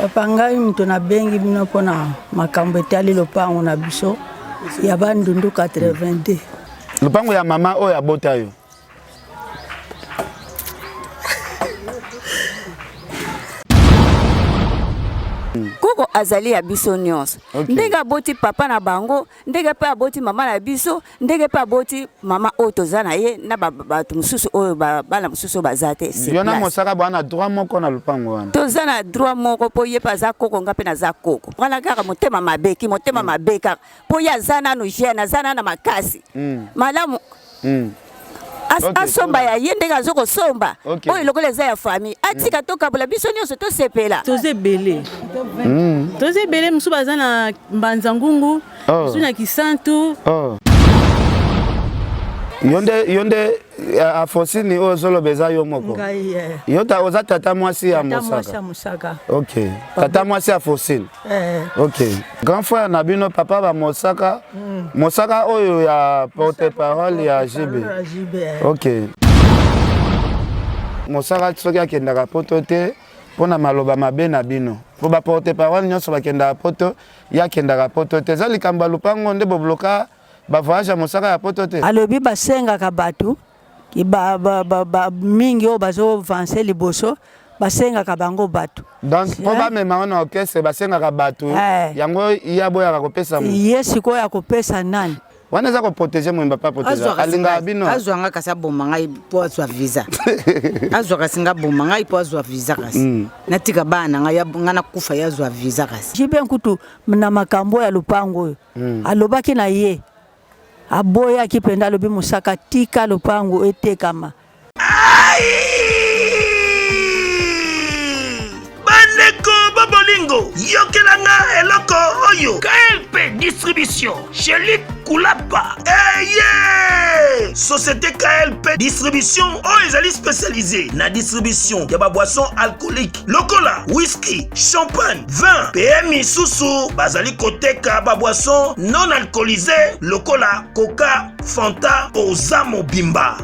Papa ngai mtu na bengi bino pona makambo etali lopango na biso ya bandundu 82. Lopango ya mama oyo abota yo. Koko azali ya biso nyonso. Ndenge aboti papa na bango, ndenge pe aboti mama na biso, ndenge pe aboti mama oyo toza na ye na bato mosusu oyo bana mosusu bazate. Yo na mosaka bana droit moko na lupango wana. Toza na droit moko po ye pa za koko nga pe na za koko. Wana kaka motema mabeki, motema mabeka. Po ya zana no jena, zana na makasi. Malamu asomba ya yende ga zoko somba oyo lokola za ya famille atika toka bula biso nyonso to sepela toze bele musu bazana mbanza ngungu musu na kisantu yonde a Fosini o solo beza yo moko yota oza tata mwasi ya Mosaka. OK, tata mwasi ya Fosini. OK, grand frère na bino papa ba Mosaka. Mosaka oyo ya porte-parole ya JB. OK, Mosaka tsoki akendaka poto te pona maloba mabe na bino. Po ba porte-parole nyonso bakendaka poto ya kendaka poto te. Za likamba lupango nde bobloka ba voyage Mosaka ya poto te. Alobi basenga ka batu mingi o bazo vancer liboso basenga ka bango batu. Donc po ba mema na orchestre basenga ka batu yango iya boya ka kopesa mu. Yes ko ya kopesa nani? Wana za ko protéger mwimba pa protéger. Alinga bino. Azwanga kasa bomanga ipo azwa visa. Azwa kasinga bomanga ipo azwa visa kasi. Natika bana ngana kufa yazwa visa kasi. Jibe nkutu na makambo ya lupango. Alobaki na ye. Aboya kipenda lobi Mosaka tika lupango etekama. Bandeko babolingo yokelanga eloko oyo KLP distribution chez Luc Kulapa. Société KLP distribution oyo ezali spécialisée na distribution ya ba boissons alcooliques lokola whisky, champagne, vin, PMI susu bazali koteka ba boissons non alcoolisées lokola Coca, Fanta, Ozamo Bimba.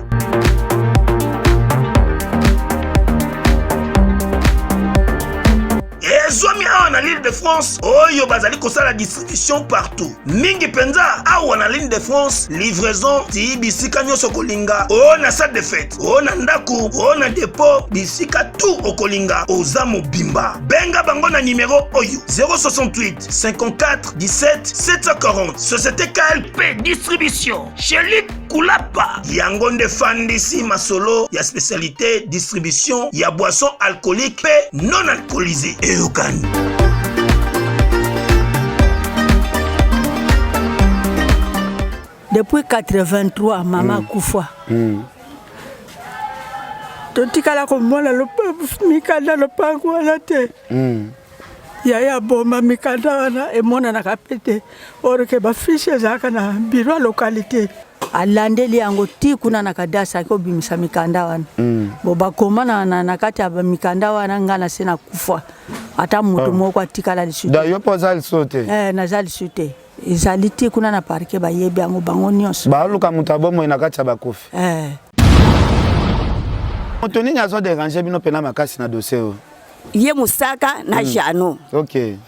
Zomi awa na l'île de France, oyo bazali kosala distribution partout. Mingi penza awa na l'île de France, livraison ti bisika nyonso kolinga. O na salle de fête, o na ndaku, o na dépôt, bisika tout okolinga. Ozamo Bimba. Benga bango na numéro oyo 068 54 17 740. Société KLP distribution chez Luc Kulapa. Yango nde fandisi masolo ya spécialité distribution ya boissons alcooliques pe non alcoolisées. Depuis 83 mama kufa. Totikala ko mona mikanda lopango wala te. Ya bomba mikanda wana e mona na kapete oreke ba fiche zaka na bureau localité. Alandeli yango ti kuna na kadasa ko bimisa mikanda wana. Bo bakoma na kati ya mikanda wana ngana sena kufa. Ata mutu moko atikala lisute. Da yo poza lisute. Na za lisute. Izali ti kuna na parke ba yebi yango bango nyonso. Ba luka mutu abomo ina kati ya bakufi. Moto nini azo déranger bino pena makasi na dossier. Ye Mosaka na Jano. OK.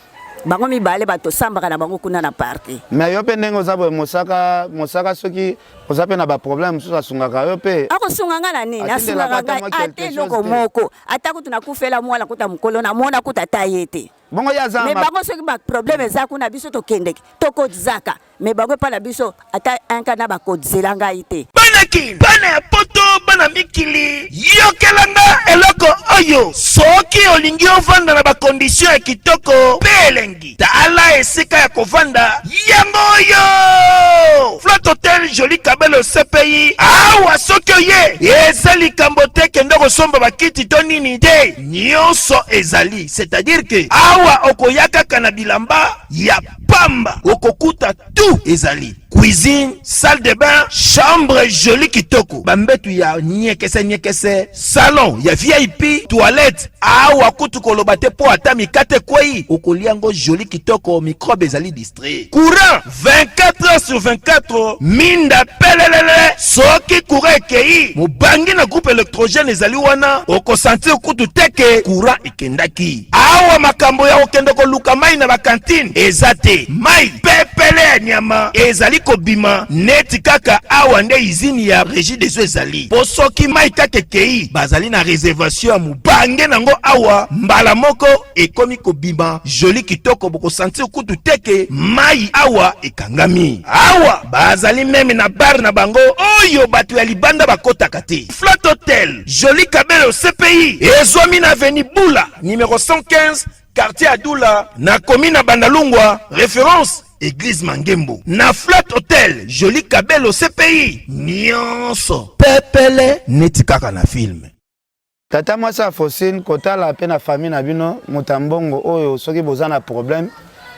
Bango mibale bato sambaka na bango kuna na parti. Mais yo pe ndengo zabo Mosaka soki ozape na ba problème susa sungaka yo pe. Ako sunganga na nini? Asunganga ate loko moko. Ata kutu na kufela mwala kuta mukolo na mona kuta tayete. Bongo ya zama. Mais bango soki ba problème za kuna biso to kendeki. To kodzaka. Mais bango pa na biso ata anka na ba kodzelanga ite. Banaki, bana ya poto bana mikili. Yokelanga eloko oyo. Soki olingi ovanda na ba condition ya kitoko. Belengi. Tala esika ya kovanda. Yango yo. Flat Hotel Joli Kabelo CPI. Awa soki oye. Ezali kambote kendo kosomba bakiti to nini te. Nyonso ezali. C'est-à-dire que awa okoyaka kana bilamba ya pamba okokuta tu ezali cuisine, salle de bain, chambre jolie kitoko. Bambetu ya nyekese, salon ya VIP, toilette, awa kutu kolobate po ata mikate kwei. Okoliango jolie kitoko, microbe ezali distrait. Courant 24 heures sur 24, minda pelelele, soki courant ekei. Mobangi na groupe électrogène ezali wana, oko sentir kutu teke courant ekendaki. Awa makambo ya okende ko luka mai na ba cantine ezate. Mai pepele nyama ezali kobima neti kaka awa nde izini ya régie des eaux ezali. Po soki mai kake kei bazali na réservation ya mubange nango awa mbala moko ekomi kobima joli kitoko boko sentir kutu teke mai awa ekangami. Awa bazali meme na bar na bango oyo batu ya libanda bakota kate. Flat Hotel Joli Kabelo CPI ezomi na avenue Bula numéro 115 quartier Adoula na commune Bandalungwa référence Église Mangembo. Na Flat Hotel Joli Kabelo CPI nyonso pepele neti kaka na film. Tata mwasa Fosine kotala pe na famille na bino mutambongo oyo soki bozana problème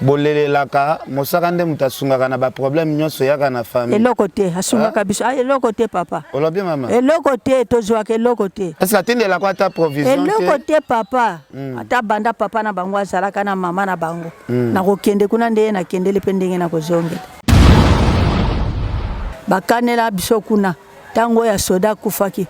bolelelaka mosaka nde mutasungaka na ba problème nyonso yaka na famille. Eloko te asungaka biso eloko te papa. Olobi mama. Eloko te tozwaka eloko te. Est-ce que atindela kwa ta provision? Eloko te papa. Ata banda papa na bango azalaka na mama na bango. Na kokende kuna nde na kendele pendenge na kozonge. Bakanela biso kuna tango ya soda kufaki.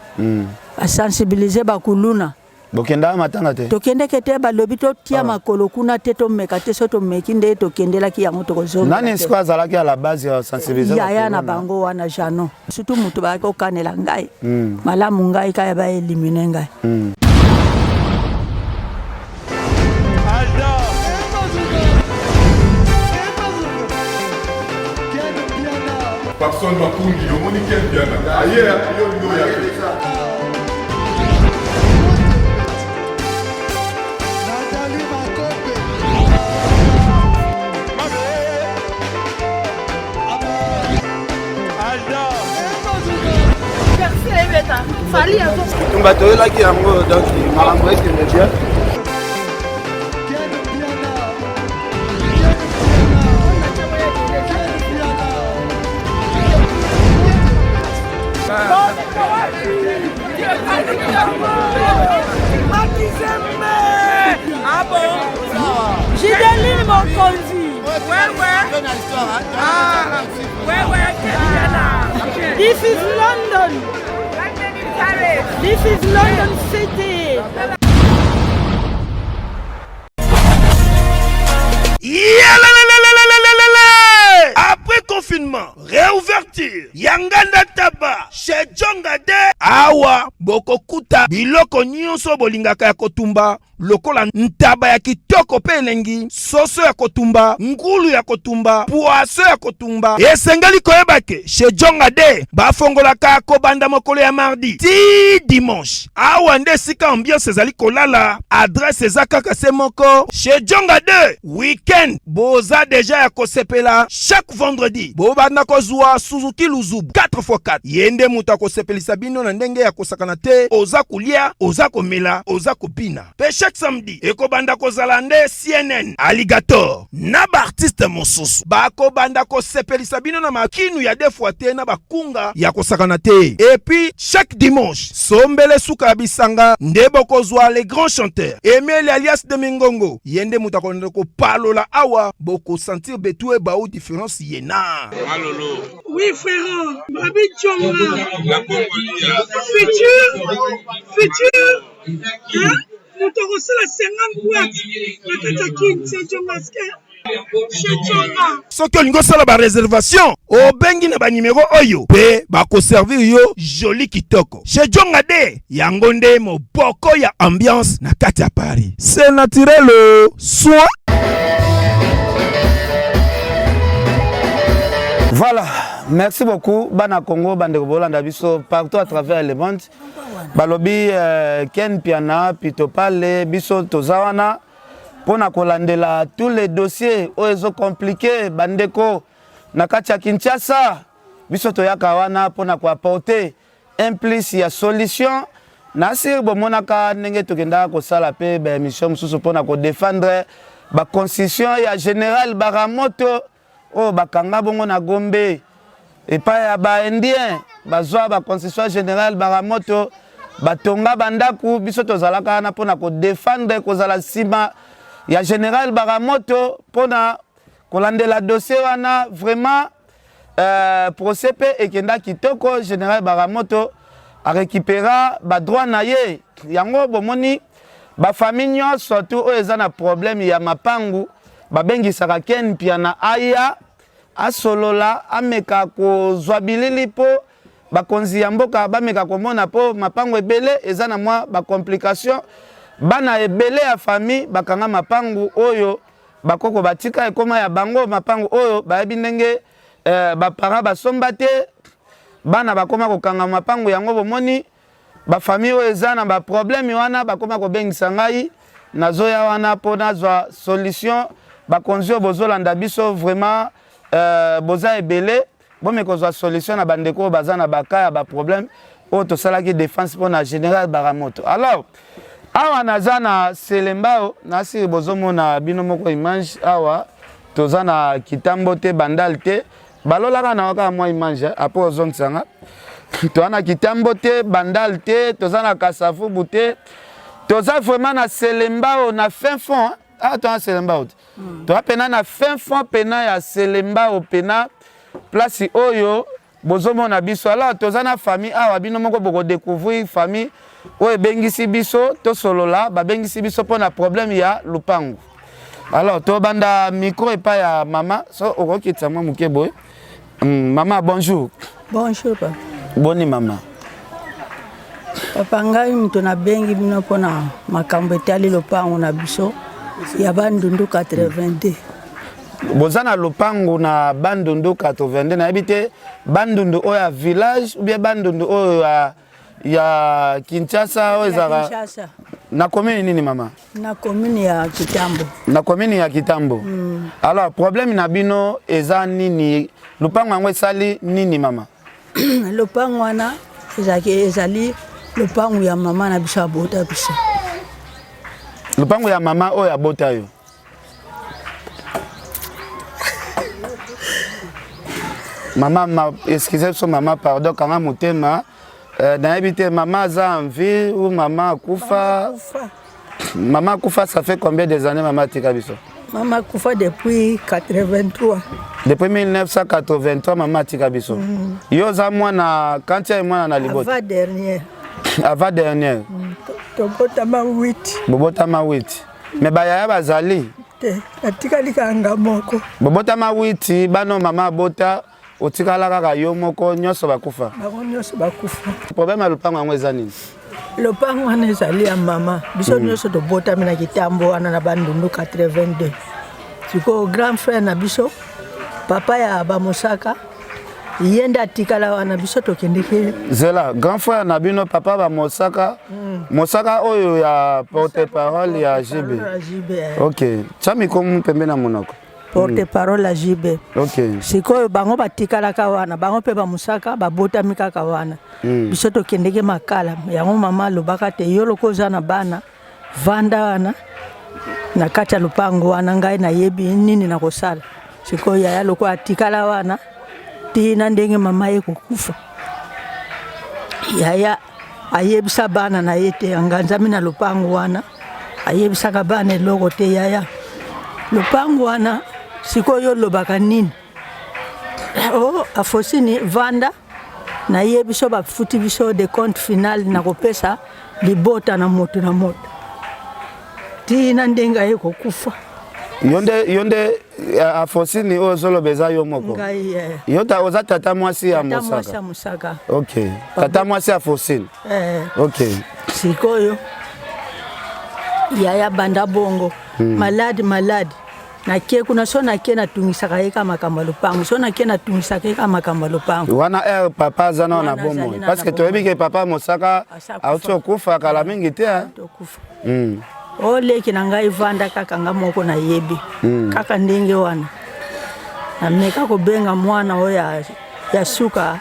Basensibiliser bakuluna. Bokenda matanga te. Tokende kete balobi to tia makolo kuna te to meka te so to meki nde tokendela ki yango tokozonga. Nani siko azalaki à la base ya sensibiliser ya na bango wana jano. Surtout mutu ba ko kanela ngai. Malamu ngai ka ba eliminer ngai. Personne makundi yo moni ken biana aye yo ya tumba toyelaki yango donc makambo ekende bien. Ah bon? Gideline Mokonzi. This is London. This is London City. Après confinement, réouverture, Yanganda Taba, chez Djongade, Awa, Bokokuta, Biloko Nyonso Bolingaka ya Kotumba, lokola ntaba ya kitoko pe elengi, soso ya kotumba, ngulu ya kotumba, poaso ya kotumba. Esengeli koyebake, chez Djongade, bafongolaka kobanda mokolo ya mardi, ti dimanche. Awa nde sika ambiance ezali kolala, adresse ezaka se moko, chez Djongade, weekend, boza deja ya kosepela, chaque vendredi, bobanda kozwa Suzuki Luzubu, 4x4. Yende muta kosepelisa bino na ndenge ya kosakana te, oza kulia, oza komela, oza kopina. Pe chaque samedi, ekobanda kozala nde CNN, Alligator, na ba artiste mosusu. Bako banda kosepelisa bino na makinu ya defwa te na bakunga ya kosakana te. Et puis, chaque dimanche, sombele suka bisanga, nde bokozwa les grands chanteurs. Emile alias de Mingongo, yende muta konde ko palola awa, boko sentir betue baou différence yena. Malolo. Oui frère, Babi Djonga. La Congolia. Futur. Hein? Nous te recevons la 50 boîtes. La Katakin, c'est Djongaske. Soki olingo sala ba réservation, obengi na ba numéro oyo, pe ba ko servir yo joli kitoko. Chez Djongade, yango nde moboko ya ambiance na kati ya Paris. C'est naturel, soit. Voilà, merci beaucoup. Bana Congo, Bandeko Bolanda biso partout à travers le monde. Balobi Ken Piana, Pitopale, biso Tozawana. Pour kolandela tous les dossiers oyo compliqués bandeko na kati ya Kinshasa. Biso toyaka wana pour ko apporter un plus ya solution. Na sir bomonaka ndenge tokenda ko sala pe ba émission mususu pour ko défendre ba constitution ya général Baramoto. Oh bakanga bongo na Gombe et pas ba indien bazwa ba concession générale baramoto batonga bandaku biso tozalaka na pona ko défendre kozala sima ya général baramoto pona kolandela dossier wana vraiment procès pe ekenda kitoko général baramoto a récupéra ba droit na ye yango bomoni ba famille surtout oyo eza na problème ya mapangu babengisaka ken pia na aya asolola ameka kozwa bilili po bakonzi ya mboka bameka komona po mapangu ebele eza na mwa ba complication bana ebele ya famille bakanga mapangu oyo bakoko batika ekoma ya bango mapangu oyo bayebi ndenge bapara basomba te bana bakoma kokanga mapangu yango bomoni ba famille oyo eza na ba problème wana bakoma kobengisa ngai nazoya wana po nazwa solution bakonzi oyo bozolanda biso vraiment boza ebele bomekozwa solution na bandeko baza na baka ya ba problème oyo tosalaki défense pour na général baramoto. Alors awa naza na selembao nasi bozomona bino moko image awa toza na kitambo te bandal te balolaka na waka mwa image apo ozongisanga toza na kitambo te bandal te toza na kasavubu te toza vraiment na selembao na fin fond toza na selembao te toza pena na fin fond pena ya selembao pena place oyo bozomona biso. Alors toza na famille awa bino moko boko découvrir famille oyo bengisi biso to solola babengisi biso pona problème ya lupangu. Alors to banda micro epa ya mama so okokitsa mwa muke boy. Mama bonjour. Bonjour papa. Boni mama. Papa ngai mtu na bengi bino pona makambo etali lupangu na biso ya bandundu 82. Bozana lupangu na bandundu 82 na ebite bandundu oya village ou bien bandundu oya ya Kinshasa oyo ezaka na commune nini mama? Na commune ya Kitambo. Na commune ya Kitambo. Alors problème na bino eza nini? Lupangu yango esali nini mama? Lupangu wana ezali lupangu ya mama na biso abota biso. Lupangu ya mama oyo abota yo. Mama, excusez-moi maman, pardon, kanga mutema. N'habite maman a en vie ou maman Koufa. Maman Koufa, ça fait combien des années maman Tikabiso? Maman Koufa depuis 83. Depuis 1983 maman Tikabiso. Yoza moi na quand tu es moi na libot. Avant dernière. Avant dernière. Tobotama 8. Bobotama 8. Mais baya bazali. Te, atikali kanga moko. Bobotama 8 bano mama bota. Otikala kaka yo moko nyoso bakufa. Bango nyoso bakufa. Problème ya lupango yango eza nini? Lupango wana ezali ya mama. Biso nyoso tobotami na Kitambo wana na bandundu 82. Siko grand frère na biso papa ya Bamosaka yenda atikala wana biso tokendeke. Zela grand frère na bino papa Bamosaka. Mosaka oyo ya porte-parole ya JB. OK. Chami komu pembe na monoko. Porte-parole à JB. OK. Sikoyo bango batikala kawana, bango pe Bamusaka babotami kaka wana. Biso tokendeke makala, yango mama lobaka te yo lokoza na bana vanda wana na kati ya lupango wana ngai na yebi nini na kosala. Sikoyo ya loko atikala wana tina ndenge mama ye kokufa. Yaya ayebisa bana na yete anganzami na lupango wana. Ayebisaka bana eloko te yaya. Lupango wana sikoyo lobaka nini? Oh, afosini vanda na ye biso bafuti biso de compte final na kopesa libota na moto na moto. Tina ndenga ye kokufa. Yonde afosini ozolo beza yo moko. Ngai Yota oza tata mwasi ya Mosaka. Tata mwasi ya Mosaka. OK. Tata mwasi ya afosini. OK. Sikoyo yaya banda bongo malade na kie kuna so na kie na tungisaka eka makambo lupango so na kie na tungisaka eka makambo lupango wana papa zana na bomo parce que toyebi ke papa Mosaka auto kufa kala mingi te kufa ole kina ngai vanda kaka ngamoko na yebi kaka ndenge wana na meka ko benga mwana oya ya suka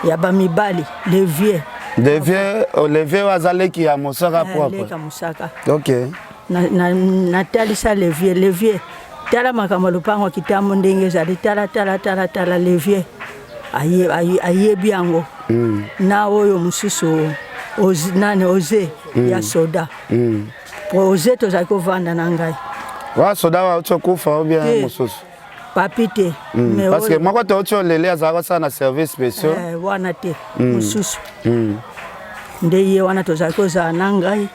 ya bamibali levier Levier wazaleki ya Mosaka propre. Leka Mosaka. OK. Na talisa Levier. Tala makambo lupango Kitambo ndenge zali tala Levier. ayebi yango na oyo mususu nani oze ya soda oze tozali kovanda na ngai wa soda wa uchokufa ou bien mususu papi te parce que moko to ocho lele azaka sana na service spécial wana te mususu nde ye wana tozali kozala na ngai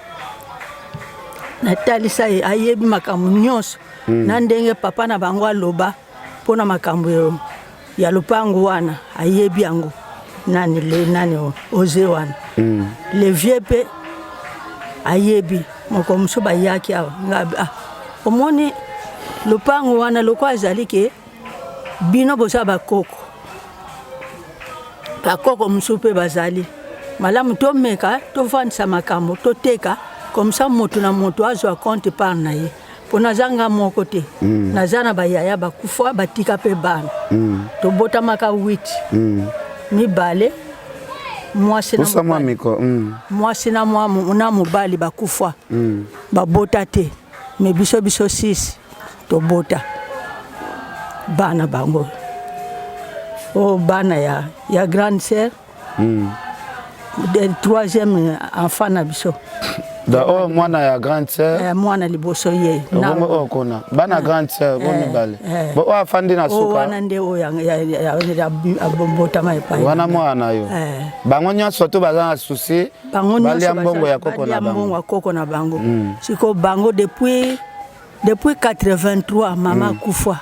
natalisa ayebi makambo nyonso na ndenge papa na bango aloba mpona makambo ya lupango wana ayebi yango nani oze wana le vieux pe ayebi moko mosusu bayaki awa omoni lupango wana loko azali ke bino boza bakoko mosusu mpe bazali malamu tomeka tovandisa makambo toteka comme ça moto na moto azwa compte par na ye mpo nazanga moko te naza na bayaya bakufa batika mpe bana tobotamaka 8 mibale mwasi na mobali bakufa babota te me biso 6 tobota bana bango bana ya grande sœur troisième enfant na biso da mwana ya grande sœur mwana liboso ye na kona bana grande sœur mibale bo afandi na suka wana nde o ya bombota mai pai wana mwana yo bango nyonso to baza na souci bali ya mbongo ya koko na bango mbongo ya koko na bango siko bango depuis 83 mama kufa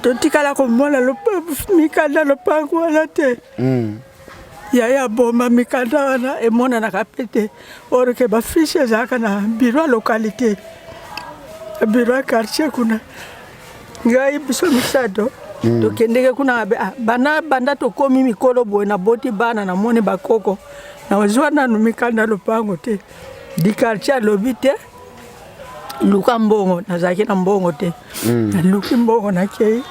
totikala komona mikanda lopango wana te yaya boma mikanda wana emonanaka mpe te orke bafiche ezalaka na biro ya localité biro ya quartier kuna ngai biso misato tokendeke kuna banda tokomi mikolo boye na boti bana namoni bakoko na ozwa nanu mikanda lopango te di quartier alobi te luka mbongo nazalaki na mbongo te naluki mbongo nakei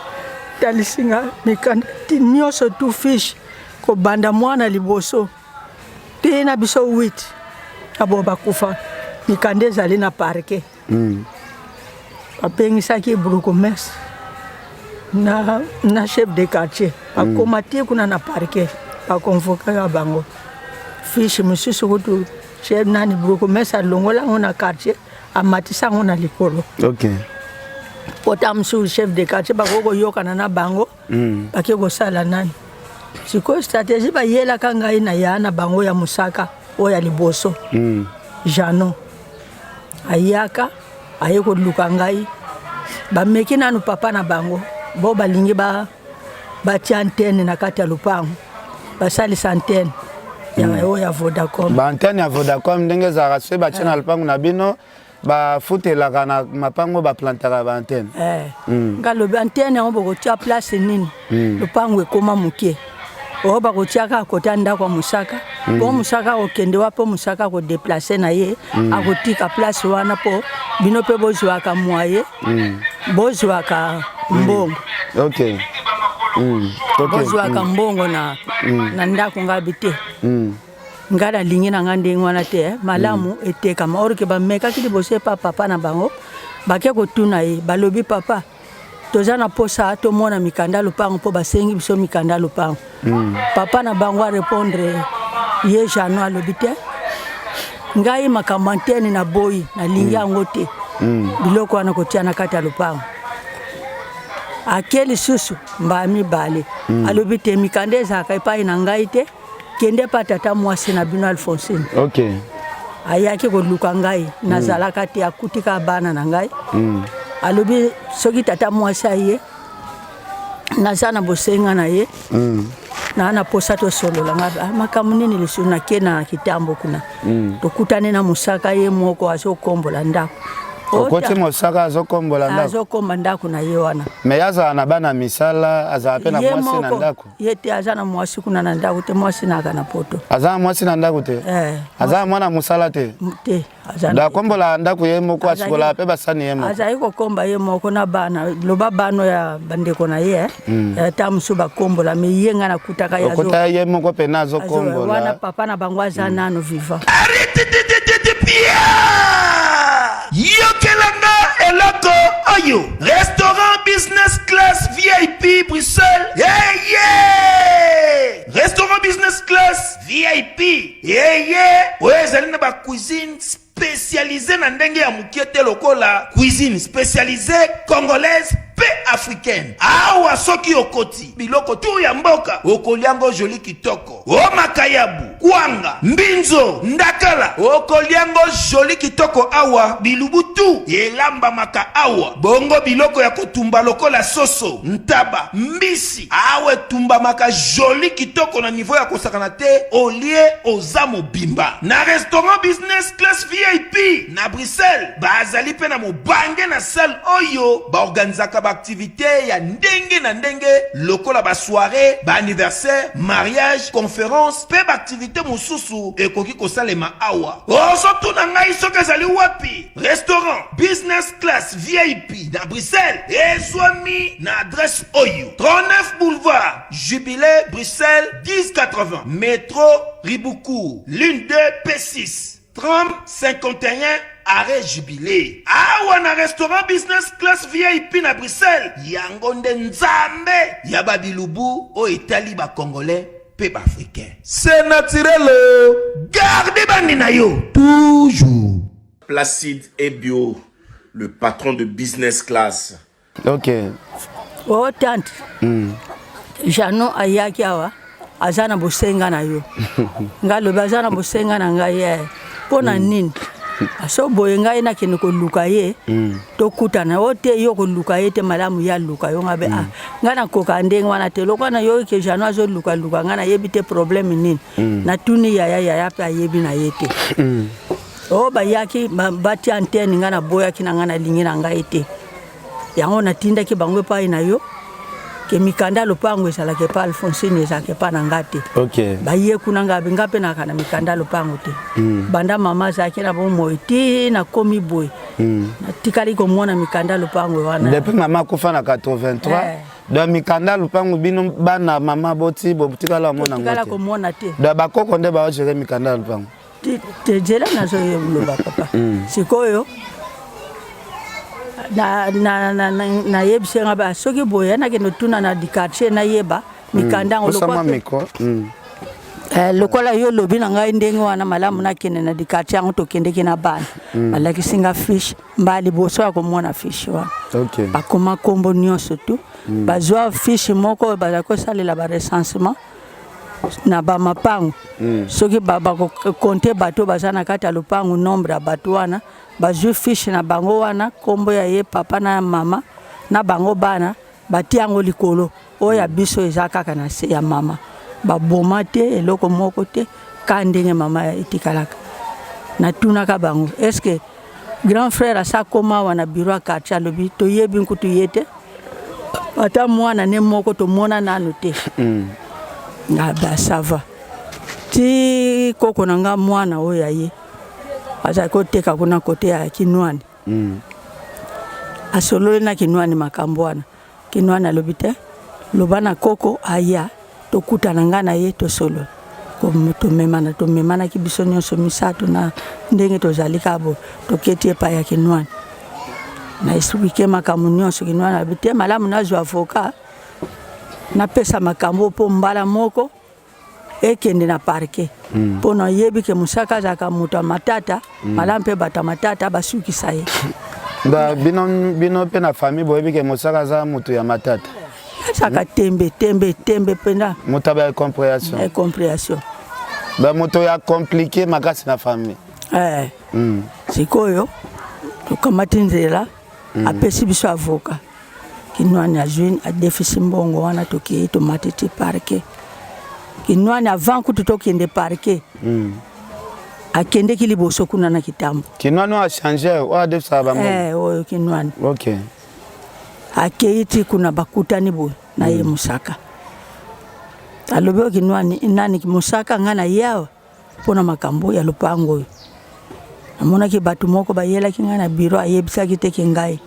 talisinga mikanda nyonso tu fiche kobanda mwana liboso te na biso 8 abo bakufa mikanda ezali na parke bapengisaki brukomese na chef de quartier bakoma te kuna na parke bakonvokaka bango fiche mosusu kutu chef nani brukomese alongolango na quartier amatisango na likolo pota mosusu chef de quartier bakokoyokana na bango bake kosala nani sikoyo stratégie bayelaka ngai na ya na bango ya mosaka oyo ya liboso jano ayaka aye koluka ngai bameki nanu papa na bango bo balingi batia antenne na kati ya lupango basalisa antenne oyo ya Vodacom baantenne ya Vodacom ndenge ezalaka soki batia na lupango na bino bafutelaka na mapango baplantaka baantenne nga lobi antenne yango bokotia place nini lupango ekoma moke oyo bakotiaka kota ndako ya mosaka mpo mosaka akokende wa mpo mosaka akodeplace na ye akotika place wana mpo bino mpe bozwaka mwaye bozwaka mbongo bozwaka mbongo na ndako ngabi te nga nalingi na nga ndenge wana te malamu etekama orke bamekaki liboso epa papa na bango bake kotuna ye balobi papa toza na posa tomona mikanda lupango mpo basengi biso mikanda lupango papa na bango arépondre ye jano alobi te ngai makambo antene na boyi nalingi yango te biloko wana kotia na kati ya lupango ake lisusu mbaa mibale alobi te mikanda ezalaka epai na ngai te kende pa tata mwasi na bino Alphonsine ayaki koluka ngai nazalaka te akutika bana na ngai alobi soki tata mwasi aye naza na bosenga na ye na posa tosolola nga makambo nini lisusu nake na kitambo kuna tokutane na mosaka ye moko azokombola ndako okoti mosaka azokomba ndako na ye wana me azala na bana misala azala mpe na mwasi na ndako ye te aza na mwasi kuna na ndako te mwasi naka na poto aza na mwasi na ndako te aza mwana mosala te dakombola ndako ye moko asikola mpe basani ye moko azali kokomba ye moko na bana loba bano ya bandeko na ye ta mosusu bakombola me ye nga nakutaka okota ye moko mpena azokombola wana papa na bango aza nano vivant yokelanga eloko oyo restaurant business class VIP VIP Bruxelles. Yeah! Restaurant business class VIP. Yeah! Ouais, zali na ba cuisine spécialisée na ndenge ya mukiete lokola cuisine spécialisée congolaise pe africaine. Awa soki okoti biloko tu ya mboka okoliango joli kitoko. O makayabu, kwanga, mbinzo, ndakala okoliango joli kitoko awa bilubutu elamba maka awa. Bongo biloko ya kotumba lokola soso, ntaba, mbisi awe tumba maka joli kitoko na niveau ya kosakana te olie ozamo bimba. Na restaurant business class VIP na Bruxelles bazali pe na mobange na salle oyo ba organizaka ba activité ya ndenge na ndenge lokola ba soirée, ba anniversaire, mariage, conférence pe ba activité mususu ekoki kosalema awa. Ozo tuna ngai soka zali wapi? Restaurant business class VIP na Bruxelles ezwami na adresse oyo 39 boulevard Jubilé Bruxelles 1080 métro Riboucourt l'une 2 P6 30 51 arrêt Jubilé. Awa na restaurant business class VIP na Bruxelles yango nde nzambe ya babilubu o Italie ba congolais pe ba africain. C'est naturel. Gardez bandi na yo toujours. Placide et Bio, le patron de business class. Ok. Oh tante. Jano ayaki awa azana bosenga na yo. Ngalo bazana bosenga na ngaye. Pona nini? Aso boye ngai na kene ko luka ye. To kutana ote yo ko luka ye te malamu ya luka yo ngabe ngana koka ndenge wana te lokana yo ke Jano azo luka ngana yebite problème nini. Na tuni ya pa yebi na yete. O ba yaki bati antenne ngana boya kina ngana lingina ngai te. Yango na tinda ki bangwe pa ina yo. Ke mikanda lupango esalake pa Alphonsine ezake pa na ngate. Ok. Ba ye kuna ngabe ngape na kana mikanda lupango te. Banda mama zake na bomo iti na komi boy. Na tikali ko mona mikanda lupango wana. Depuis mama kufa na 83. Do mikanda lupango bino bana mama boti bobutika la mona ngote. Tikala ko mona te. Do bakoko nde ba gérer mikanda lupango. Te jela na zo yebulo papa. Sikoyo na yebise ngaba soki boya na keno tuna na dikache na yeba mikanda ngolokwa lokola yo lobi na ngai ndenge wana malamu na kene na dikache ngo to kende kina bana malaki singa fish mbali boso ko mona fish wa okay bakoma kombo nyonso tu bazwa fish moko bazako salela ba recensement na ba mapango soki baba ko konte bato bazana kata lupango nombre bato wana bazwi fish na bango wana kombo ya ye papa na mama na bango bana batiango likolo oya biso ezaka kana se ya mama baboma te eloko moko te kandenge mama ya itikalaka na tuna ka bango est-ce que grand frère asa koma wana bureau quartier lobi to yebi nkutu yete ata mwana ne moko to mona nanu te na ba ça va ti koko nanga mwana oya ye aza koteka kuna kote ya kinwani asolole na kinwani makambwana kinwana lobite lobana koko aya tokutana ngana ye to solo ko to memana kibiso nyonso misato na ndenge to zalika bo to ketie pa ya kinwani na isubike makambo nyonso kinwana lobite malamu na zo avocat na pesa makambo po mbala moko ekende na parke pona yebi ke musaka zaka muta matata malampe bata matata basuki saye ba bino pe na famille boyebi ke musaka za mutu ya matata saka tembe pena muta ba compréhension ba mutu ya compliqué makasi na famille sikoyo tukamatinzela apesi biso avocat kinwani azwini a déficit mbongo wana toki to matiti parke kinwani avant kutu tokende parke akende kiliboso kuna na kitambo kinwani a changer wa de sa ba mo oyo kinwani okay akeiti kuna bakutani bo na ye musaka alobe kinwani nani musaka ngana yao pona makambo ya lupango amona ki batu moko bayela kingana biro ayebisa kiteke ngai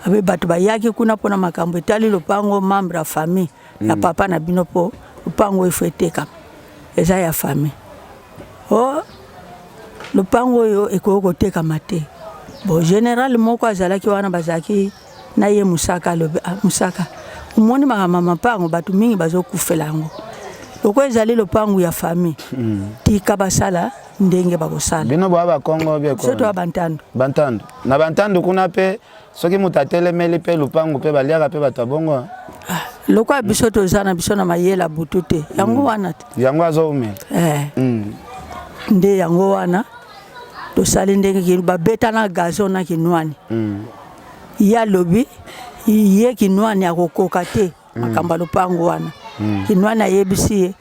abe batu bayaki kuna pona makambo etali lupango membre ya famille ya papa na bino po lupango ifeteka eza ya famille lupango yo ekoko teka mate bo general moko azalaki wana bazaki na ye musaka lobe musaka omoni mama pango bato mingi bazokufela yango loko ezali lopango ya famille tika basala ndenge bakosala bino bwa Kongo bie ko soto bantando na bantando kuna pe soki mutatelemeli pe lopango pe baliaka pe bato bongo loko biso tozana biso na mayela butute yango wana yango azomela nde yango wana tosali ndenge babeta na gazon na kinwani ya lobi ye kinwani akokoka te makamba lopango wana kinwani ayebisi ye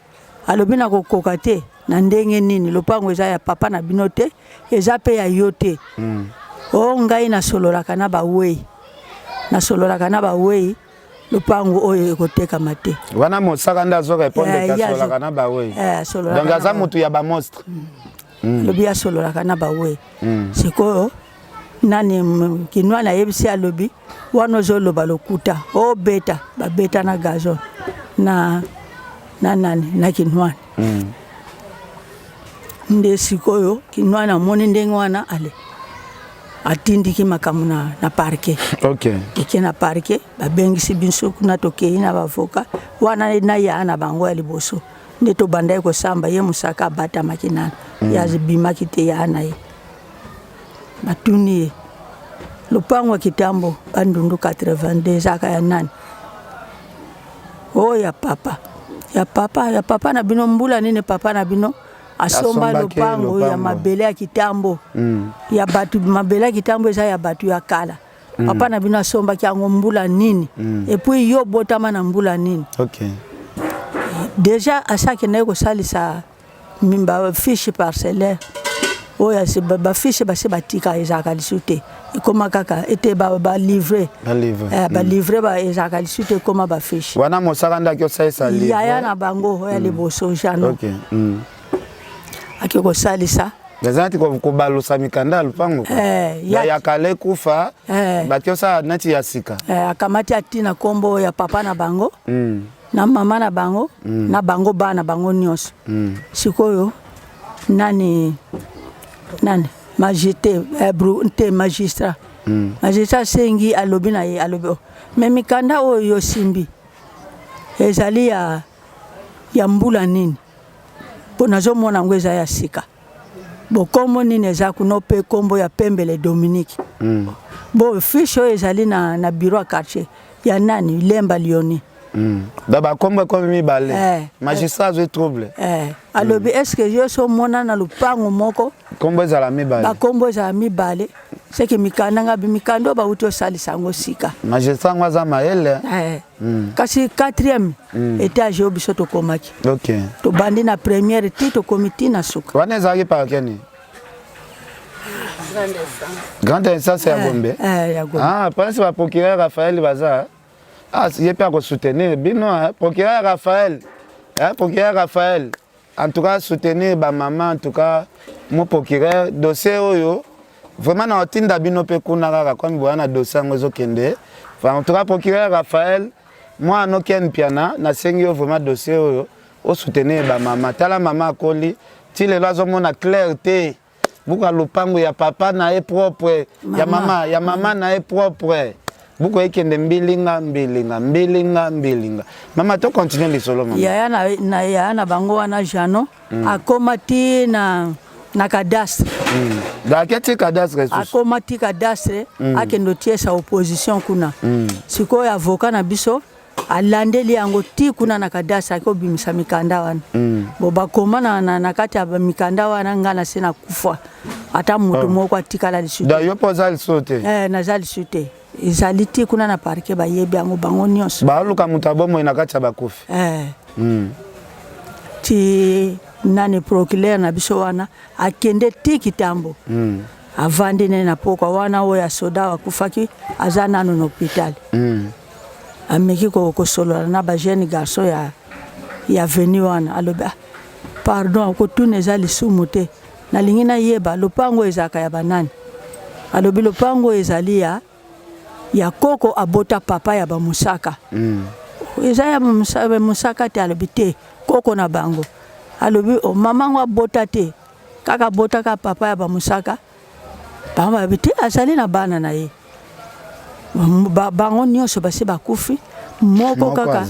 alobi na kokoka te na ndenge nini lopango eza ya papa na bino te eza pe ya yo te o ngai nasololaka na bawei lopango oyo ekotekama te wana mosaka nde azoreponde kasololaka na bawei donc aza motu ya bamonstre lobi asololaka na bawei sikoyo nani kinwani ayebisi alobi wana ozoloba lokuta obeta babeta na gazon na nani na kinwani nde sikoyo kinwani amoni ndenge wana ale atindiki makamu na parke eke na parke babengisi biso kuna tokei na bavoka wana na ya na bango ya liboso nde tobanda kosamba ye musaka abatamaki nana yazibimaki te ya na ye batuni ye lopango kitambo bandundu 82 zaka ya nani ya papa na bino mbula nini papa na bino asomba lopango ya mabele ya kitambo ya batu mabele ya kitambo eza ya batu ya kala papa na bino asomba kiango mbula nini et puis yo botama na mbula nini déjà asaki na ko salisa mimba fiche parcellaire oya se ba fiche ba se batika ezaka lisute ikoma kaka ete ba livrer ba ezaka lisute koma ba fiche wana mosaka ndaki osaisa livre ya na bango ya liboso jano akiko salisa gazanti ko balusa mikanda lupango ya kale kufa batiosa nati ya sika akamati atina kombo ya papa na bango na mama na bango na bango bana bango nyos sikoyo nani magistrat sengi alobi na ye alobi me mikanda oyo simbi ezali ya mbula nini po nazomona ngo eza ya sika bo kombo nini eza kuno pe kombo ya Pembele Dominique bo fiche oyo ezali na bureau ya quartier ya nani Lemba Lioni Baba kombo mibale magistrat zo trouble alobi est-ce que yo so mona na lupango moko kombo za la mibale ba kombo za mibale c'est que mikanda nga bimikando ba uto salisa ngo sika magistrat ngwaza maele kasi 4e étage obiso to komaki to bandi na première tito comité na suka wana zaki pa keni grande instance ya Gombe parce que procureur Raphaël Baza il peut soutenir bino procureur Raphaël en tout cas soutenir ba maman en tout cas mon procureur dossier oyo vraiment na otinda bino pe kuna kaka comme boana dossier ngozo kende en tout cas procureur Raphaël moi no ken piana na sengi vraiment dossier oyo o soutenir ba maman tala maman akoli ti le lazo mona clarté buka lupango ya papa na e propre ya mama na e propre buko ekende mbilinga mama to continue lisolo mama ya na bango wana jano akomati na cadastre daketi cadastre akomati cadastre akendo tiesa opposition kuna siko ya avocat na biso alandeli yango ti kuna na cadastre akobimisa mikanda wana bo bakoma na kati ya mikanda wana ngana sena kufa ata mutu moko atikala lisute da yo poza lisute na lisute ezali ti kuna na parke bayebi yango bango nyonso baluka mutu abomo na kati ya bakufi ti nani procureur na biso wana akende ti kitambo avandi ne na pokwa wana oyo soda wakufaki aza nano na hôpital ameki kosolola na ba jeune garçon ya veni wana alobi pardon kotuna eza lisumu te nalingi na yeba lopango ezaka ya banani alobi lopango ezali ya koko abota papa ya bamusaka eza ya musaka te alobi te koko na bango alobi mama ngo abota te kaka bota ka papa ya bamusaka bango alobi te azali na bana na ye bango nyonso basi bakufi moko kaka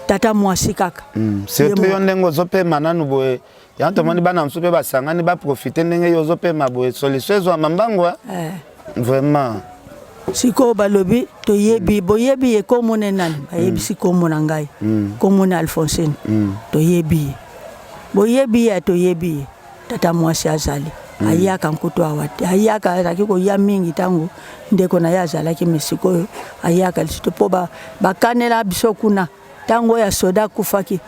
tata mwasi kaka surtout yo ndenge ozopema nanu boye ya tomoni bana mosusu mpe basangani baprofite ndenge yo ozopema boye solution ezwama mbangu vraiment sikoyo balobi toyebi boyebi ye komone nani bayebisi komona ngai komone Alphonsine toyebi ye boyebi ye toyebi ye tata mwasi azali ayaka nkutu awate ayaka azalaki koya mingi ntango ndeko na ye azalaki me sikoyo ayaka lisutu mpo bakanela biso kuna ntango ya soda akufaki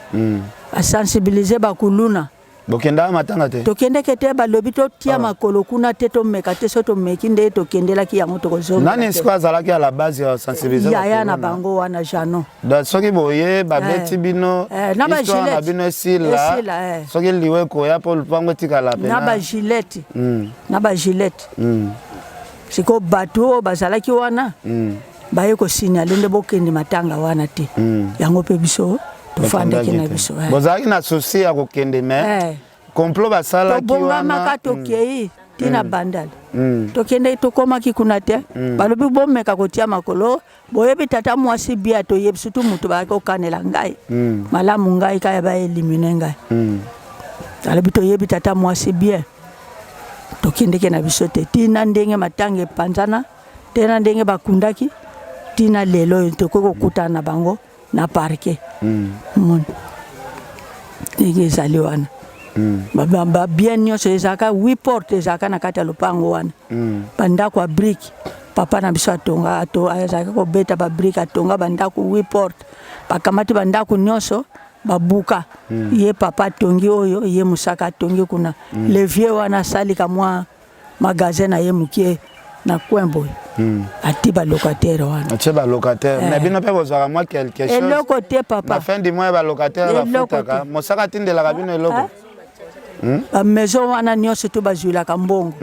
basensibilize bakuluna bokendaka matanga te tokendeke te balobi totia makolo kuna te tomeka te so tomeki nde tokendelaki yango tokozonga nani siko azalaki à la base ya sensibiliser yaya na bango wana Jano soki boye babeti bino histoire na bino esila soki liwe koya mpo lupango etikala pena na bagilete siko bato oyo bazalaki wana baye kosignale nde bokende matanga wana te yango mpe biso tofandaki na biso bozalaki na souci ya kokende me complot basalaki tobongamaka tokei tina bandala tokende tokomaki kuna te balobi bomeka kotia makolo boyebi tata mwasi bia toyebi surtout moto bakokanela ngai malamu ngai kaya baelimine ngai balobi toyebi tata mwasi bia tokendeke na biso te tina ndenge matanga epanzana tena ndenge bakundaki tina lelo tokoki kokutana na bango na parke mon ndenge ezali wana babien nyonso ezalaka 8 porte ezalaka na kati ya lopango wana bandako ya brike papa na biso atonga azalaki kobeta babrike atonga bandako 8 porte bakamati bandako nyonso babuka ye papa atongi oyo ye mosaka atongi kuna levier wana asalika mwa magasin na ye mokie na coin boye ati balocataire wana atie balocataire na bino mpe bozwaka mwa quelque chose eloko te papa na fin du mois balocataire bafutaka mosaka atindelaka bino eloko maison wana nyonso to bazwilaka mbongo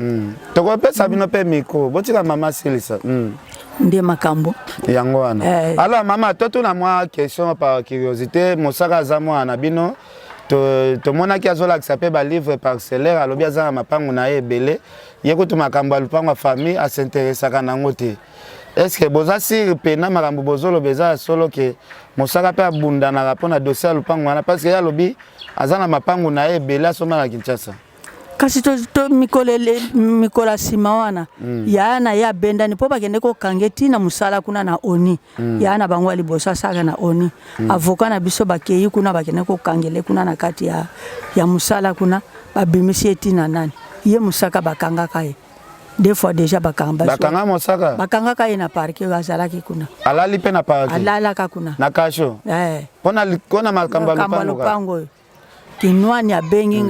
tokopesa bino mpe miko botika mama silisa nde makambo yango wana alors mama totuna mwa question par curiosité mosaka aza mwana bino tomonaki azolakisa mpe balivre parcellaire alobi aza na mapangu na ye ebele ye kutu makambo ya lupango ya famille asinteresaka nango te estce boza siri pena makambo bozoloba eza ya solo ke mosaka mpe abundanaka mpona dossier ya lupango wana parce ke ye alobi aza na mapangu na ye ebele asomba na Kinshasa kasi mikolo nsima wana yaa na ye abendani mpo bakende kokange ntina mosala kuna na oni yaa na bango ya liboso asaka na oni avoka na biso bakei kuna bakende kokangele kuna na kati ya mosala kuna babimisi ye ntina nani ye mosaka bakangaka ye deux fois déjà bakanga mosaka bakangaka ye na parke azalaki kuna alali mpe na parke alalaka kuna na kasho mpona makambo ya lupango oyo kinwani abengi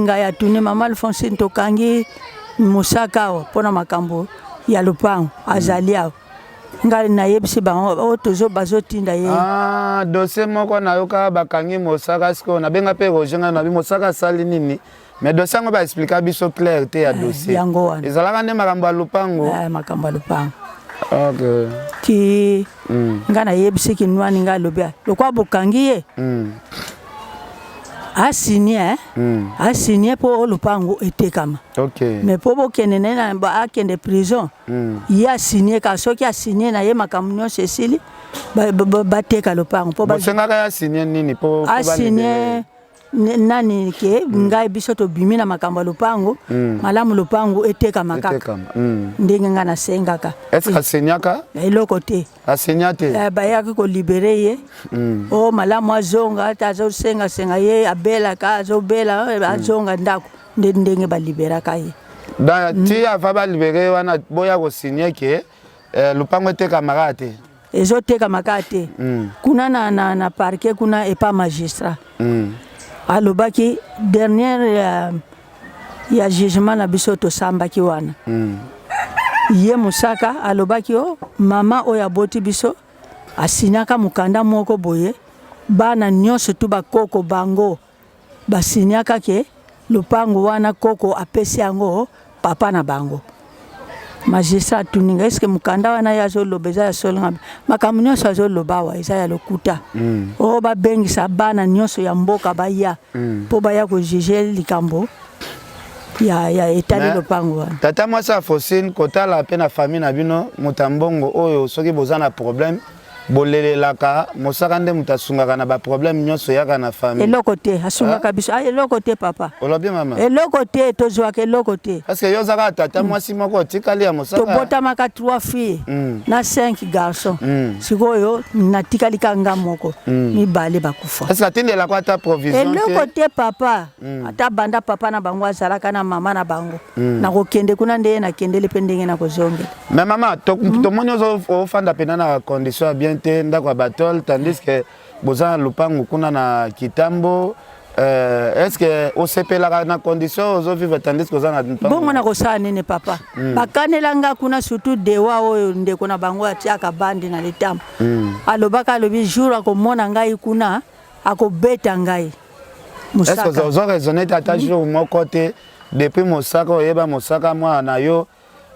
ngai atuni mama Alphonsine tokangi mosaka awa mpona makambo ya lupango azali awa ngai nayebisi bango bazotinda ye dossier moko nayoka bakangi mosaka sikoyo nabenga mpe roger ngai nabi mosaka asali nini mais dossier yango baexplika biso clair te ya dossier yango wana ezalaka nde makambo ya lupango makambo ya lupango ti ngai nayebisi kinwani ngai alobi lokwa bokangi ye asigne mpo lupango etekama mais mpo bokende naye akende prison ye asigne ka soki asigne na ye makambo nyonso esili bateka lupango bosengaka ye asigne nini asigne nani ke ngai biso tobimi na makambo ya lupango malamu lupango etekama kaka ndenge ngai nasengaka estce asignaka eloko te asigna te bayaki kolibere ye malamu azonga ata azosengasenga ye abelaka azobela azonga ndako nde ndenge baliberaka ye ti ava balibere wana boya kosigne ke lupango etekamaka te ezotekamaka te kuna na parke kuna epa magistrat alobaki dernière ya jugement na biso tosambaki wana ye mosaka alobaki mama oyo aboti biso asinyaka mokanda moko boye bana nyonso tu bakoko bango basinyaka ke lupango wana koko apesi yango papa na bango magistrat tuninga eske mokanda wana ye azoloba eza ya solo makambo nyonso azoloba awa eza ya lokuta babengisa bana nyonso ya mboka baya mpo baya kojuge likambo ya etali lopango wana tata mwasi Alphonsine kotala mpe na famille na bino moto mbongo oyo soki boza na problème bolelelaka mosaka nde mutasungaka na ba problème nyonso yaka na famille. Eloko te asungaka biso eloko te papa. Olobi mama. Eloko te tozwaka eloko te. Parce que yo zaka tata mwasi moko tikali ya mosaka. Tobotamaka 3 filles na 5 garçons. Sikoyo natikali kanga moko mibale bakufa. Est-ce que atindela kwa ta provision te? Eloko te papa. Ata banda papa na bango azalaka na mama na bango. Na kokende kuna nde na kendele pendenge na kozonge. Mais maman to moni ozo fanda pena na condition bien te ndako ya batol tandis que boza lupangu kuna na kitambo est-ce que osepelaka na condition ozo vivre tandis que oza na bongo na kosala nini papa bakanelanga kuna surtout dewa oyo ndeko na bango atiaka bandi na litambo alobaka alobi jour akomona ngai kuna akobeta ngai musaka. Est-ce que ozo raisonner tata jour moko te depuis mosaka oyeba mosaka mwa na yo